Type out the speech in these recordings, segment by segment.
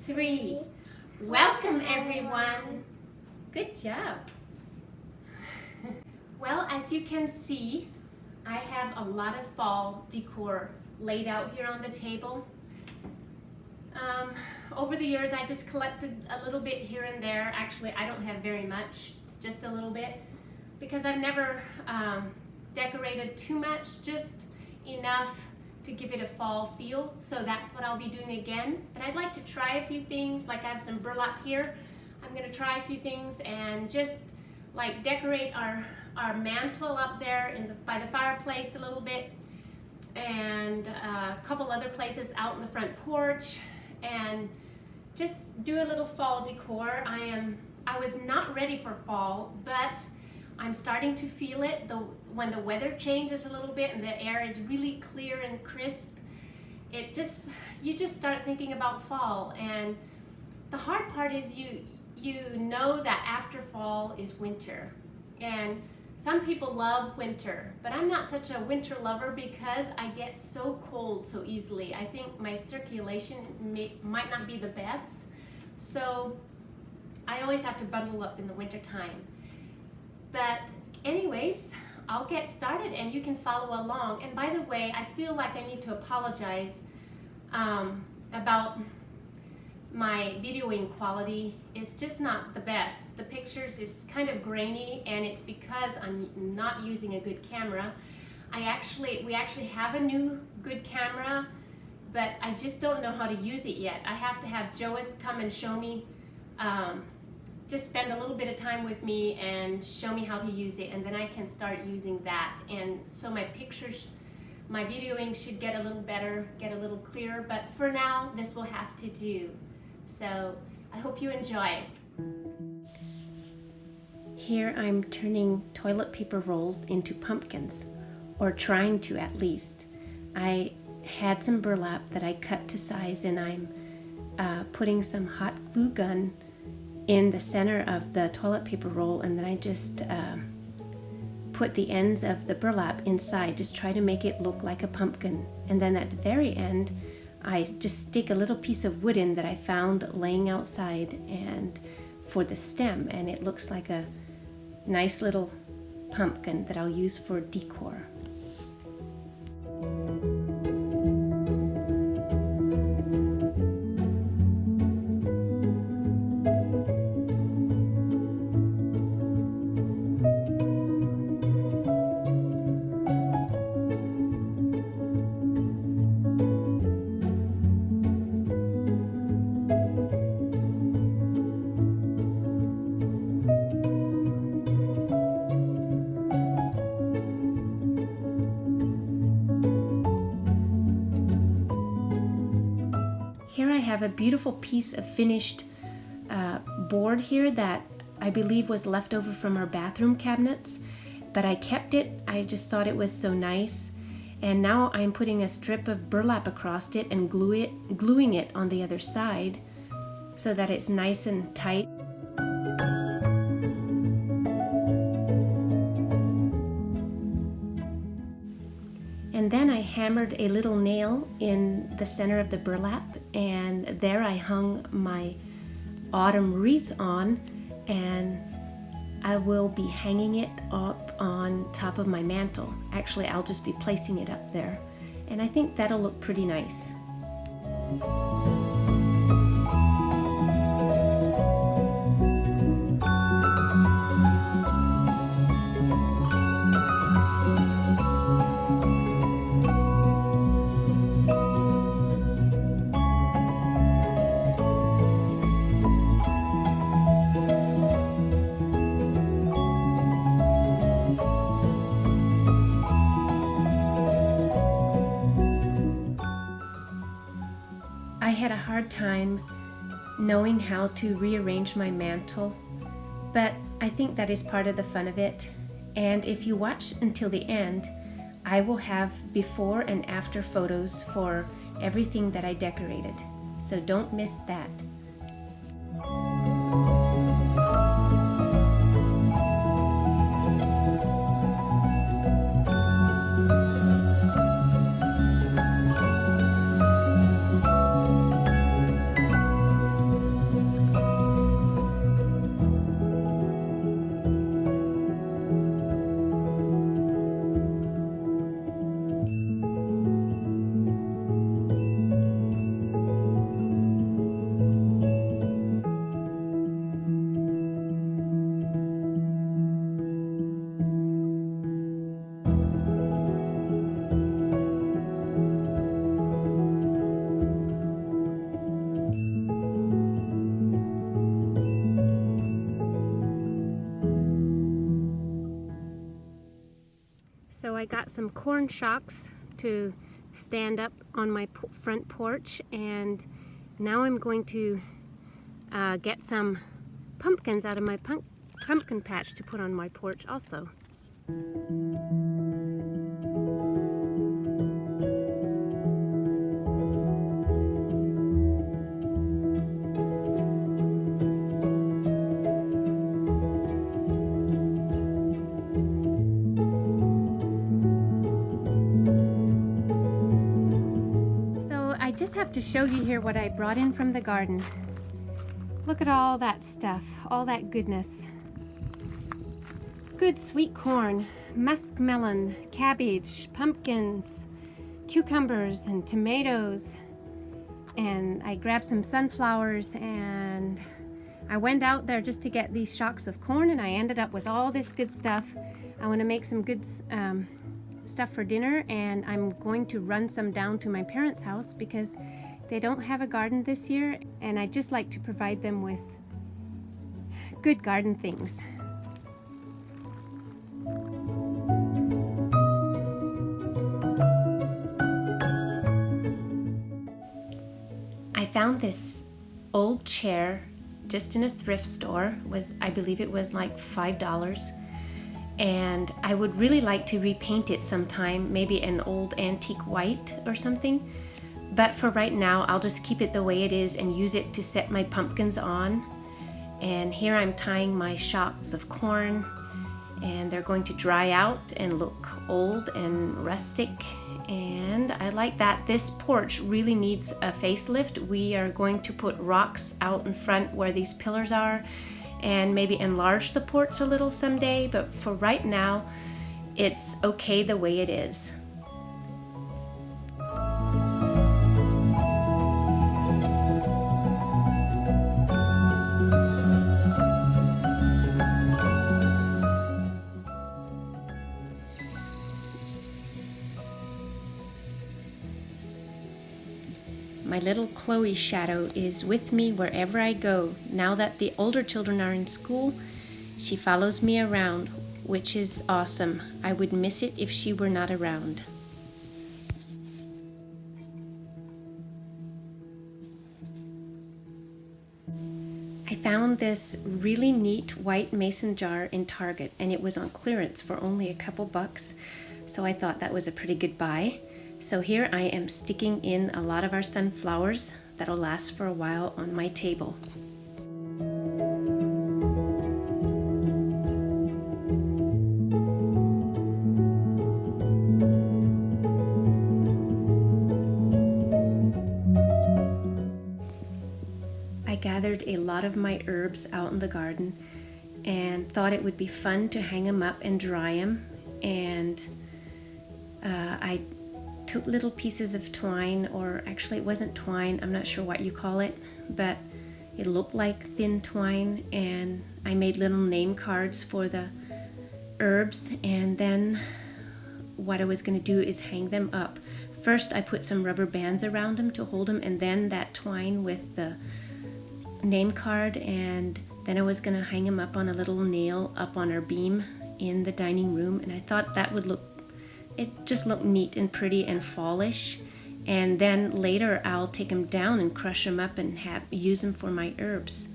3. Welcome everyone. Good job. Well, as you can see, I have a lot of fall decor laid out here on the table. Over the years, I just collected a little bit here and there. Actually, I don't have very much, just a little bit, because I've never decorated too much, just enough to give it a fall feel. So that's what I'll be doing again. But I'd like to try a few things, like I have some burlap here. I'm gonna try a few things and just like decorate our mantle up there by the fireplace a little bit, and a couple other places out in the front porch, and just do a little fall decor. I was not ready for fall, but I'm starting to feel it. When the weather changes a little bit and the air is really clear and crisp, you just start thinking about fall. And the hard part is you know that after fall is winter. And some people love winter, but I'm not such a winter lover because I get so cold so easily. I think my circulation might not be the best. So I always have to bundle up in the winter time. But anyways, I'll get started and you can follow along. And by the way, I feel like I need to apologize about my videoing quality. It's just not the best. The pictures is kind of grainy, and it's because I'm not using a good camera. We actually have a new good camera, but I just don't know how to use it yet. I have to have Jois come and show me, just spend a little bit of time with me and show me how to use it, and then I can start using that. And so my pictures, my videoing should get a little better, get a little clearer, but for now, this will have to do. So I hope you enjoy. Here I'm turning toilet paper rolls into pumpkins, or trying to at least. I had some burlap that I cut to size, and I'm putting some hot glue gun in the center of the toilet paper roll, and then I just put the ends of the burlap inside, just try to make it look like a pumpkin. And then at the very end, I just stick a little piece of wood in that I found laying outside and for the stem, and it looks like a nice little pumpkin that I'll use for decor. Here I have a beautiful piece of finished board here that I believe was left over from our bathroom cabinets, but I kept it. I just thought it was so nice. And now I'm putting a strip of burlap across it and gluing it on the other side so that it's nice and tight. And then I hammered a little nail in the center of the burlap, and there I hung my autumn wreath on, and I will be hanging it up on top of my mantle. Actually, I'll just be placing it up there, and I think that'll look pretty nice. I had a hard time knowing how to rearrange my mantle, but I think that is part of the fun of it. And if you watch until the end, I will have before and after photos for everything that I decorated, so don't miss that. I got some corn shocks to stand up on my front porch, and now I'm going to get some pumpkins out of my pumpkin patch to put on my porch also. I just have to show you here what I brought in from the garden. Look at all that stuff, all that goodness. Good sweet corn, muskmelon, cabbage, pumpkins, cucumbers, and tomatoes. And I grabbed some sunflowers, and I went out there just to get these shocks of corn, and I ended up with all this good stuff. I want to make some good stuff for dinner, and I'm going to run some down to my parents' house because they don't have a garden this year, and I just like to provide them with good garden things. I found this old chair just in a thrift store. I believe it was like $5. And I would really like to repaint it sometime, maybe an old antique white or something. But for right now, I'll just keep it the way it is and use it to set my pumpkins on. And here I'm tying my shocks of corn, and they're going to dry out and look old and rustic. And I like that. This porch really needs a facelift. We are going to put rocks out in front where these pillars are, and maybe enlarge the porch a little someday, but for right now, it's okay the way it is. My little Chloe shadow is with me wherever I go. Now that the older children are in school, she follows me around, which is awesome. I would miss it if she were not around. I found this really neat white mason jar in Target, and it was on clearance for only a couple bucks, so I thought that was a pretty good buy. So here I am sticking in a lot of our sunflowers that'll last for a while on my table. I gathered a lot of my herbs out in the garden and thought it would be fun to hang them up and dry them. And I took little pieces of twine, or actually it wasn't twine, I'm not sure what you call it, but it looked like thin twine, and I made little name cards for the herbs. And then what I was going to do is hang them up. First I put some rubber bands around them to hold them, and then that twine with the name card, and then I was going to hang them up on a little nail up on our beam in the dining room. And I thought that would it just looked neat and pretty and fallish. And then later I'll take them down and crush them up and use them for my herbs.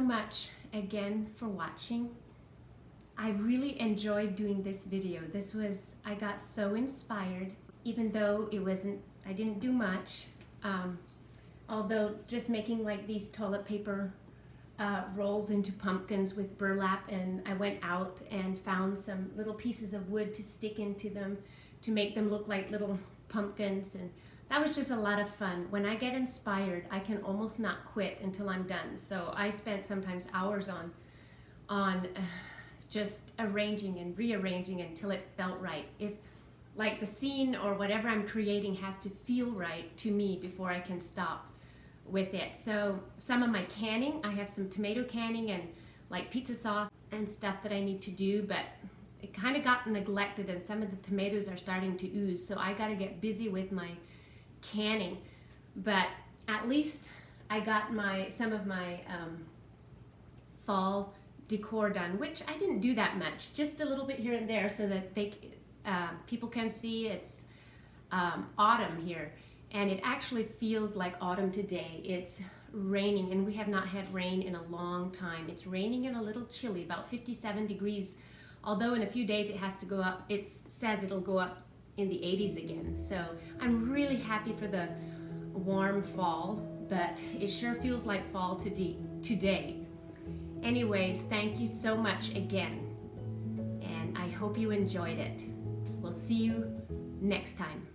much again for watching. I really enjoyed doing this video. I got so inspired, even though I didn't do much. Although just making like these toilet paper rolls into pumpkins with burlap, and I went out and found some little pieces of wood to stick into them to make them look like little pumpkins, and that was just a lot of fun. When I get inspired, I can almost not quit until I'm done. So I spent sometimes hours on just arranging and rearranging until it felt right. If like the scene or whatever I'm creating has to feel right to me before I can stop with it. So some of my canning, I have some tomato canning and like pizza sauce and stuff that I need to do, but it kind of got neglected and some of the tomatoes are starting to ooze, so I got to get busy with my canning. But at least I got some of my fall decor done, which I didn't do that much, just a little bit here and there so that people can see it's autumn here. And it actually feels like autumn today. It's raining, and we have not had rain in a long time. It's raining and a little chilly, about 57 degrees. Although in a few days it has to go up, it says it'll go up in the 80s again. So I'm really happy for the warm fall, but it sure feels like fall today. Anyways, thank you so much again, and I hope you enjoyed it. We'll see you next time.